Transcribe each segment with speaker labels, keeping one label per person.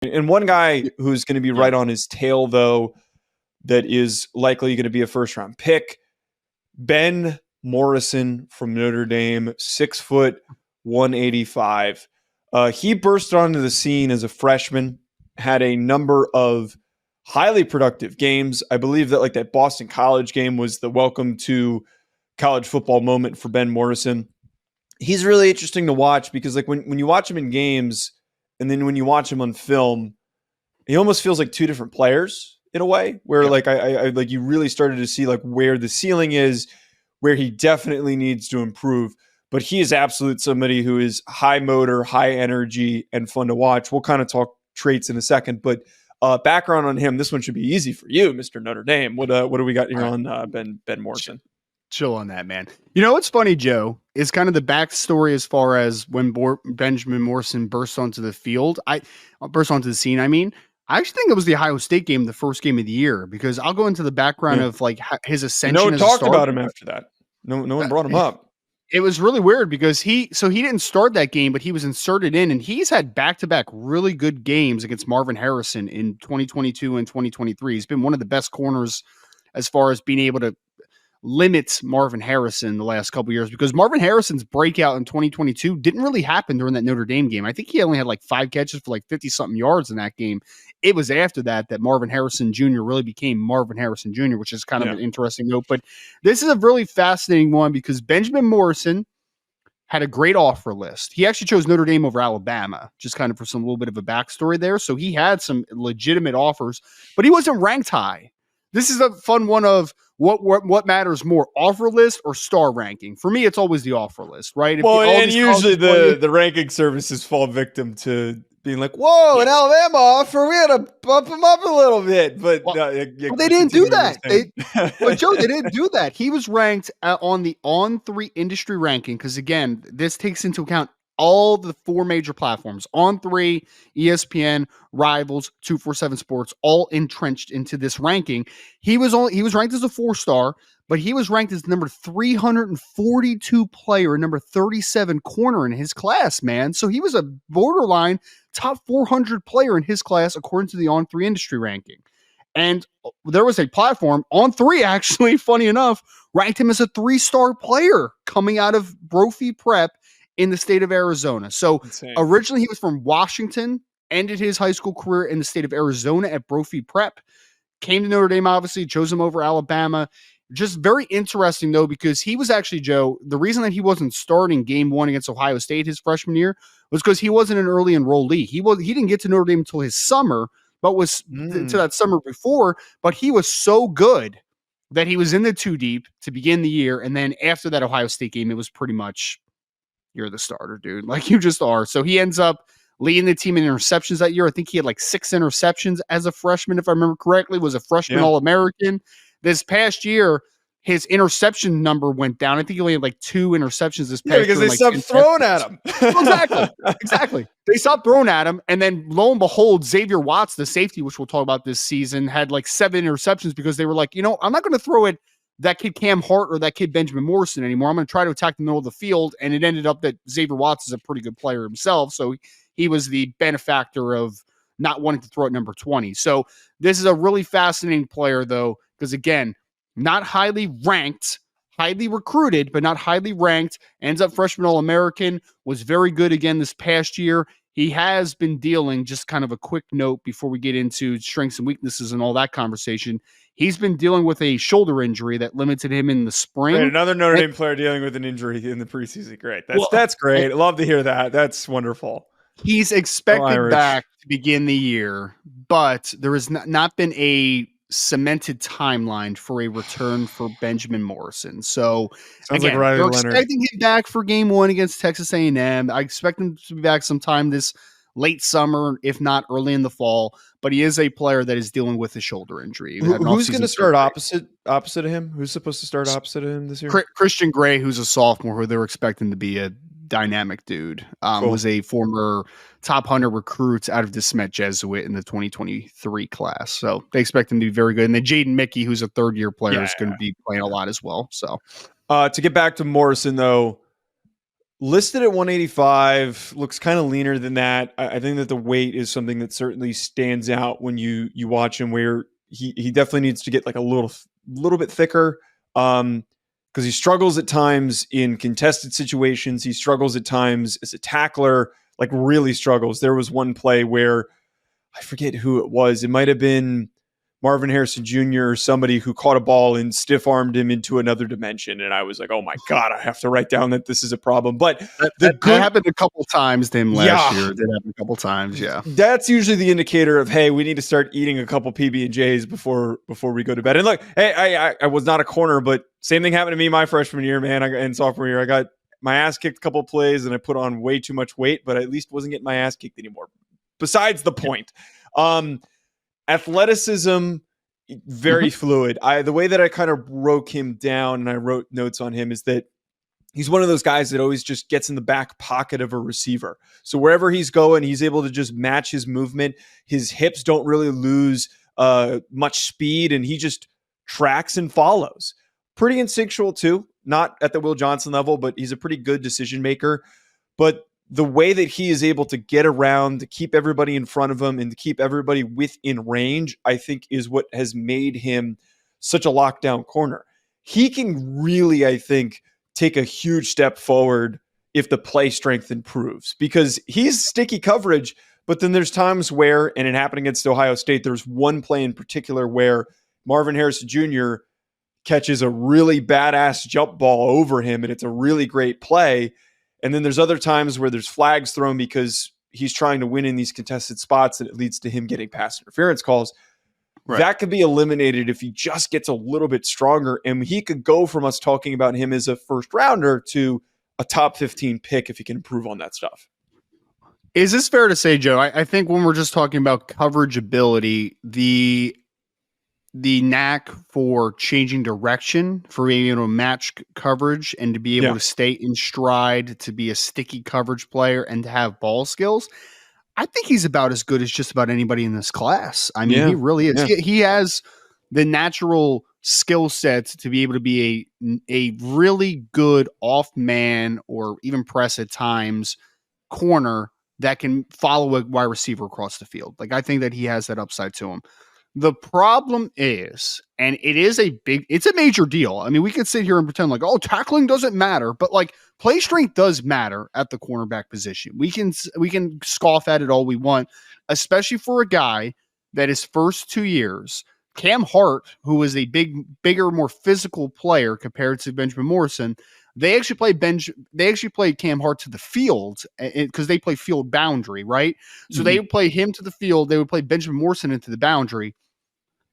Speaker 1: And one guy who's going to be
Speaker 2: Yeah.
Speaker 1: right on his tail, though, that is likely going to be a first round pick, Ben Morrison from Notre Dame, 6 foot, 185. He burst onto the scene as a freshman, had a number of highly productive games. I believe that like that Boston College game was the welcome to college football moment for Ben Morrison. He's really interesting to watch because like when you watch him in games and then when you watch him on film, he almost feels like two different players in a way where
Speaker 2: Yeah.
Speaker 1: like I like you really started to see like where the ceiling is, where he definitely needs to improve. But he is absolute somebody who is high motor, high energy, and fun to watch. We'll kind of talk traits in a second, but background on him. This one should be easy for you, Mr. Notre Dame. What do we got here
Speaker 2: All
Speaker 1: on Ben
Speaker 2: right.
Speaker 1: Morrison?
Speaker 2: Chill on that, man. You know what's funny, Joe, is kind of the backstory as far as when Benjamin Morrison burst onto the field. I burst onto the scene. I mean, I actually think it was the Ohio State game, the first game of the year, because I'll go into the background
Speaker 1: Yeah.
Speaker 2: of like his
Speaker 1: And no
Speaker 2: ascension
Speaker 1: one
Speaker 2: as a
Speaker 1: talked
Speaker 2: starter.
Speaker 1: about him after that. No one brought him up.
Speaker 2: It was really weird because he didn't start that game, but he was inserted in, and he's had back-to-back really good games against Marvin Harrison in 2022 and 2023. He's been one of the best corners as far as being able to limits Marvin Harrison the last couple years, because Marvin Harrison's breakout in 2022 didn't really happen during that Notre Dame game. I think he only had like 5 catches for like 50 something yards in that game. It was after that Marvin Harrison Jr. really became Marvin Harrison Jr., which is kind of an interesting note. But this is a really fascinating one because Benjamin Morrison had a great offer list. He actually chose Notre Dame over Alabama, just kind of for some little bit of a backstory there. So he had some legitimate offers, but he wasn't ranked high. This is a fun one of what matters more, offer list or star ranking. For me, it's always the offer list, right?
Speaker 1: Well, and usually the ranking services fall victim to being like, "Whoa, an Alabama offer, we had to bump him up a little bit." But
Speaker 2: they didn't do that. But Joe, they didn't do that. He was ranked on the On3 industry ranking because again, this takes into account all the 4 major platforms: On3, ESPN, Rivals, 247 Sports, all entrenched into this ranking. He was ranked as a 4-star, but he was ranked as number 342 player, number 37 corner in his class, man. So he was a borderline top 400 player in his class according to the On3 industry ranking. And there was a platform, On3 actually, funny enough, ranked him as a 3-star player coming out of Brophy Prep in the state of Arizona. So originally he was from Washington, ended his high school career in the state of Arizona at Brophy Prep, came to Notre Dame, obviously, chose him over Alabama. Just very interesting, though, because he was actually, Joe, the reason that he wasn't starting game 1 against Ohio State his freshman year was because he wasn't an early enrollee. He didn't get to Notre Dame until his summer, but was to that summer before, but he was so good that he was in the 2 deep to begin the year. And then after that Ohio State game, it was pretty much, you're the starter, dude. Like you just are. So he ends up leading the team in interceptions that year. I think he had like 6 interceptions as a freshman, if I remember correctly, was a freshman All-American. This past year, his interception number went down. I think he only had like 2 interceptions this past year.
Speaker 1: Because they stopped throwing at him.
Speaker 2: Exactly. They stopped throwing at him. And then lo and behold, Xavier Watts, the safety, which we'll talk about this season, had like 7 interceptions because they were like, I'm not going to throw it that kid Cam Hart or that kid Benjamin Morrison anymore. I'm going to try to attack the middle of the field. And it ended up that Xavier Watts is a pretty good player himself. So he was the benefactor of not wanting to throw at number 20. So this is a really fascinating player, though, because again, not highly ranked, highly recruited, but not highly ranked, ends up freshman All-American, was very good again this past year. He has been dealing, just kind of a quick note before we get into strengths and weaknesses and all that conversation. He's been dealing with a shoulder injury that limited him in the spring.
Speaker 1: Great. Another Notre Dame player dealing with an injury in the preseason. Great. That's great. Love to hear that. That's wonderful.
Speaker 2: He's expected back to begin the year, but there has not been a cemented timeline for a return for Benjamin Morrison. So again, they're expecting him back for game 1 against Texas A&M. I expect him to be back sometime this late summer, if not early in the fall. But he is a player that is dealing with a shoulder injury.
Speaker 1: Who's going to start opposite of him? Who's supposed to start opposite of him this year?
Speaker 2: Christian Gray, who's a sophomore, who they're expecting to be a dynamic dude. Cool. Was a former top 100 recruit out of DeSmet Jesuit in the 2023 class. So they expect him to be very good. And then Jaden Mickey, who's a 3rd-year player, is going to be playing a lot as well. So
Speaker 1: to get back to Morrison, though, listed at 185, looks kind of leaner than that. I think that the weight is something that certainly stands out when you watch him, where he definitely needs to get like a little bit thicker. Because he struggles at times in contested situations. He struggles at times as a tackler, like really struggles. There was one play where I forget who it was. It might have been Marvin Harrison Jr. or somebody who caught a ball and stiff-armed him into another dimension. And I was like, oh my God, I have to write down that this is a problem. But
Speaker 2: that happened a couple times to him last year. It did happen a couple times, yeah.
Speaker 1: That's usually the indicator of, hey, we need to start eating a couple PB&Js before we go to bed. And look, hey, I was not a corner, but same thing happened to me my freshman year, man. And sophomore year, I got my ass kicked a couple of plays and I put on way too much weight, but I at least wasn't getting my ass kicked anymore. Besides the point. Athleticism, very fluid. The way that I kind of broke him down and I wrote notes on him is that he's one of those guys that always just gets in the back pocket of a receiver. So wherever he's going, he's able to just match his movement. His hips don't really lose much speed, and he just tracks and follows. Pretty instinctual too, not at the Will Johnson level, but he's a pretty good decision maker. But the way that he is able to get around, to keep everybody in front of him and to keep everybody within range, I think is what has made him such a lockdown corner. He can really, I think, take a huge step forward if the play strength improves, because he's sticky coverage, but then there's times where, and it happened against Ohio State, there's one play in particular where Marvin Harrison Jr. catches a really badass jump ball over him, and it's a really great play. And then there's other times where there's flags thrown because he's trying to win in these contested spots, and it leads to him getting pass interference calls. Right. That could be eliminated if he just gets a little bit stronger, and he could go from us talking about him as a first rounder to a top 15 pick if he can improve on that stuff.
Speaker 2: Is this fair to say, Joe? I think when we're just talking about coverage ability, the knack for changing direction, for being able to match coverage and to be able to stay in stride, to be a sticky coverage player and to have ball skills, I think he's about as good as just about anybody in this class. I mean, he really is. He has the natural skill sets to be able to be a really good off man or even press at times corner that can follow a wide receiver across the field. Like, I think that he has that upside to him. The problem is, and it's a major deal. I mean, we could sit here and pretend like, oh, tackling doesn't matter, but like play strength does matter at the cornerback position. We can scoff at it all we want, especially for a guy that his first 2 years, Cam Hart, who is a bigger, more physical player compared to Benjamin Morrison, they actually played Cam Hart to the field because they play field boundary, right? So they would play him to the field. They would play Benjamin Morrison into the boundary.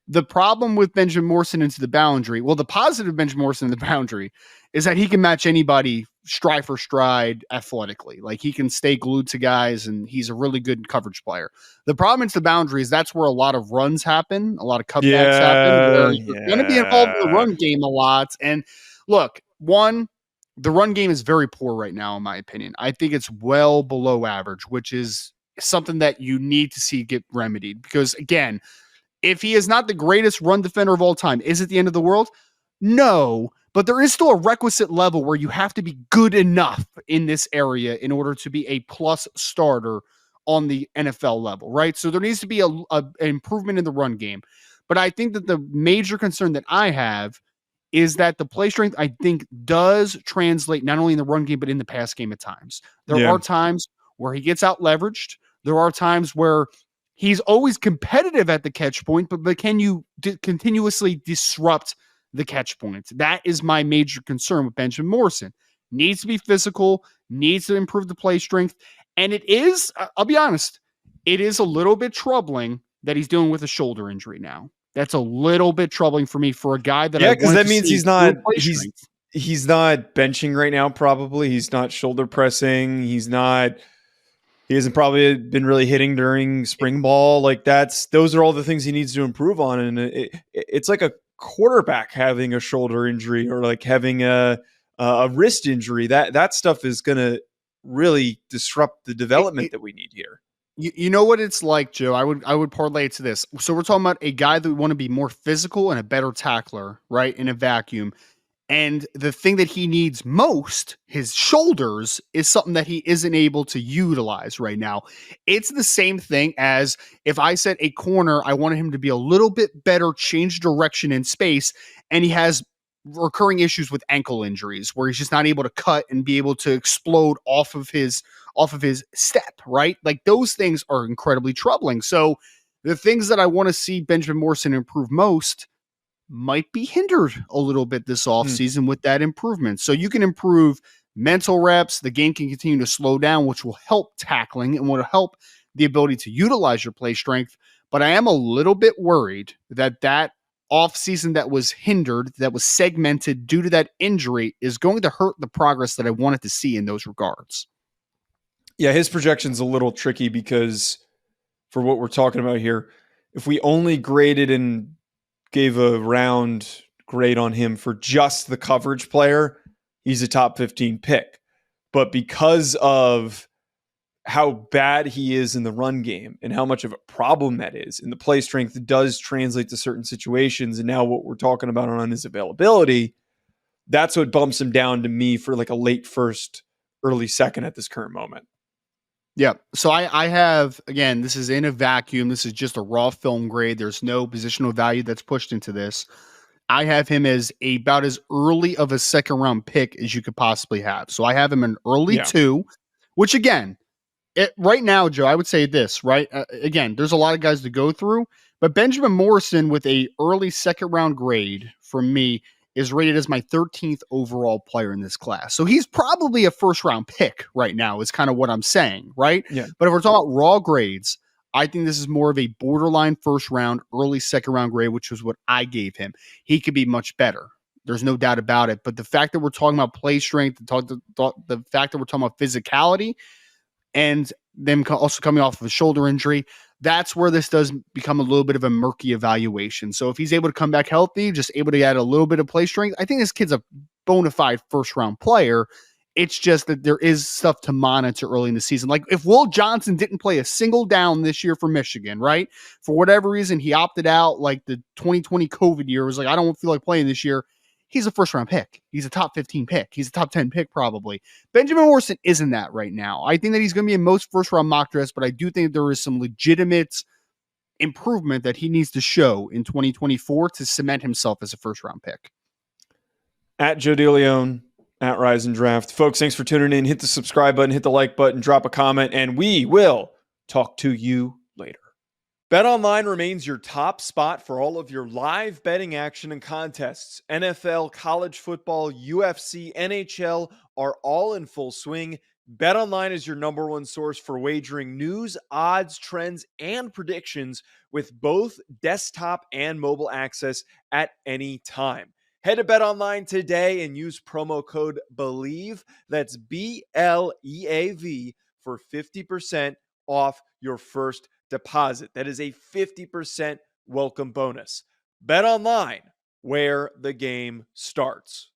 Speaker 2: The problem with Benjamin Morrison into the boundary, well, the positive Benjamin Morrison in the boundary is that he can match anybody stride for stride athletically. Like, he can stay glued to guys, and he's a really good coverage player. The problem into the boundary is that's where a lot of runs happen, a lot of cutbacks happen. Where you're going to be involved in the run game a lot. And look, the run game is very poor right now, in my opinion. I think it's well below average, which is something that you need to see get remedied. Because, again, if he is not the greatest run defender of all time, is it the end of the world? No, but there is still a requisite level where you have to be good enough in this area in order to be a plus starter on the NFL level, right? So there needs to be an improvement in the run game. But I think that the major concern that I have is that the play strength, I think, does translate not only in the run game, but in the pass game at times. There are times where he gets out leveraged. There are times where he's always competitive at the catch point, but can you continuously disrupt the catch point? That is my major concern with Benjamin Morrison. Needs to be physical, needs to improve the play strength. And it is, I'll be honest, it is a little bit troubling that he's dealing with a shoulder injury now. That's a little bit troubling for me for a guy that
Speaker 1: because that means he's not benching right now. Probably he's not shoulder pressing. He hasn't probably been really hitting during spring ball. Like, those are all the things he needs to improve on. And it's like a quarterback having a shoulder injury or like having a wrist injury. That stuff is going to really disrupt the development that we need here.
Speaker 2: You know what it's like, Joe? I would parlay it to this. So we're talking about a guy that we want to be more physical and a better tackler, right? In a vacuum. And the thing that he needs most, his shoulders, is something that he isn't able to utilize right now. It's the same thing as if I said a corner, I wanted him to be a little bit better, change direction in space, and he has recurring issues with ankle injuries where he's just not able to cut and be able to explode off of his step, right? Like those things are incredibly troubling. So the things that I want to see Benjamin Morrison improve most might be hindered a little bit this offseason with that improvement. So you can improve mental reps. The game can continue to slow down, which will help tackling and will help the ability to utilize your play strength. But I am a little bit worried that offseason that was hindered, that was segmented due to that injury, is going to hurt the progress that I wanted to see in those regards.
Speaker 1: Yeah, his projection's a little tricky because for what we're talking about here, if we only graded and gave a round grade on him for just the coverage player, he's a top 15 pick. But because of how bad he is in the run game and how much of a problem that is, and the play strength does translate to certain situations, and now what we're talking about on his availability, that's what bumps him down to me for like a late first, early second at this current moment.
Speaker 2: Yeah. So I have, again, this is in a vacuum. This is just a raw film grade. There's no positional value that's pushed into this. I have him as about as early of a second round pick as you could possibly have. So I have him an early 2, which again, right now, Joe, I would say this, right? Again, there's a lot of guys to go through, but Benjamin Morrison with a early second round grade from me is rated as my 13th overall player in this class. So he's probably a first round pick right now, is kind of what I'm saying, right?
Speaker 1: Yeah.
Speaker 2: But if we're talking about raw grades, I think this is more of a borderline first round, early second round grade, which was what I gave him. He could be much better. There's no doubt about it. But the fact that we're talking about play strength, the fact that we're talking about physicality, and them also coming off of a shoulder injury, that's where this does become a little bit of a murky evaluation. So if he's able to come back healthy, just able to add a little bit of play strength, I think this kid's a bona fide first round player. It's just that there is stuff to monitor early in the season. Like if Will Johnson didn't play a single down this year for Michigan, right? For whatever reason, he opted out, like the 2020 COVID year was like, I don't feel like playing this year. He's a first round pick. He's a top 15 pick. He's a top 10 pick probably. Benjamin Morrison isn't that right now. I think that he's going to be in most first round mock drafts, but I do think there is some legitimate improvement that he needs to show in 2024 to cement himself as a first round pick.
Speaker 1: At Joe DeLeon, at Rise and Draft. Folks, thanks for tuning in. Hit the subscribe button, hit the like button, drop a comment, and we will talk to you later. BetOnline remains your top spot for all of your live betting action and contests. NFL, college football, UFC, NHL are all in full swing. BetOnline is your number one source for wagering news, odds, trends, and predictions with both desktop and mobile access at any time. Head to BetOnline today and use promo code BELIEVE, that's BLEAV, for 50% off your first deposit. That is a 50% welcome bonus. BetOnline, where the game starts.